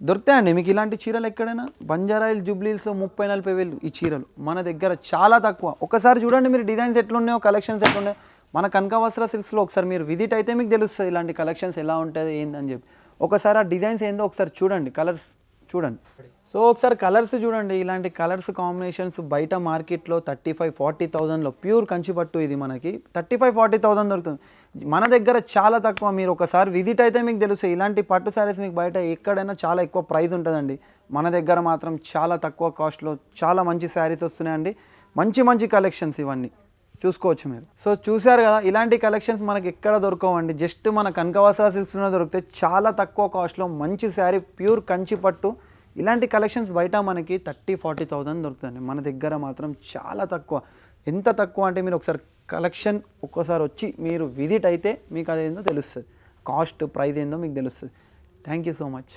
దొరుకుతాయండి మీకు ఇలాంటి చీరలు ఎక్కడైనా బంజారాయిల్ జూబ్లీస్లో 30-40 వేలు ఈ చీరలు మన దగ్గర చాలా తక్కువ. ఒకసారి చూడండి మీరు డిజైన్స్ ఎట్లున్నాయో కలెక్షన్స్ ఎట్లున్నాయో మన కనక వస్త్ర సిల్క్స్లో ఒకసారి మీరు విజిట్ అయితే మీకు తెలుస్తుంది ఇలాంటి కలెక్షన్స్ ఎలా ఉంటుంది ఏందని చెప్పి. ఒకసారి ఆ డిజైన్స్ ఏందో ఒకసారి చూడండి, కలర్స్ చూడండి. సో ఒకసారి కలర్స్ చూడండి, ఇలాంటి కలర్స్ కాంబినేషన్స్ బయట మార్కెట్లో 35-40,000లో ప్యూర్ కంచిపట్టు ఇది మనకి 35-40,000 దొరుకుతుంది. మన దగ్గర చాలా తక్కువ. మీరు ఒకసారి విజిట్ అయితే మీకు తెలుస్తుంది. ఇలాంటి పట్టు శారీస్ మీకు బయట ఎక్కడైనా చాలా ఎక్కువ ప్రైస్ ఉంటుందండి. మన దగ్గర మాత్రం చాలా తక్కువ కాస్ట్లో చాలా మంచి శారీస్ వస్తున్నాయండి. మంచి మంచి కలెక్షన్స్ ఇవన్నీ చూసుకోవచ్చు మీరు. సో చూసారు కదా, ఇలాంటి కలెక్షన్స్ మనకి ఎక్కడ దొరకవండి. జస్ట్ మన కనక వస్త్ర సిల్క్స్లో దొరికితే చాలా తక్కువ కాస్ట్లో మంచి శారీ ప్యూర్ కంచిపట్టు. ఇలాంటి కలెక్షన్స్ బయట మనకి 30-40,000 దొరుకుతుంది. మన దగ్గర మాత్రం చాలా తక్కువ. ఎంత తక్కువ అంటే మీరు ఒకసారి కలెక్షన్ ఒక్కసారి వచ్చి మీరు విజిట్ అయితే మీకు అదేందో తెలుస్తుంది. కాస్ట్ ప్రైస్ ఏందో మీకు తెలుస్తుంది. Thank you so much.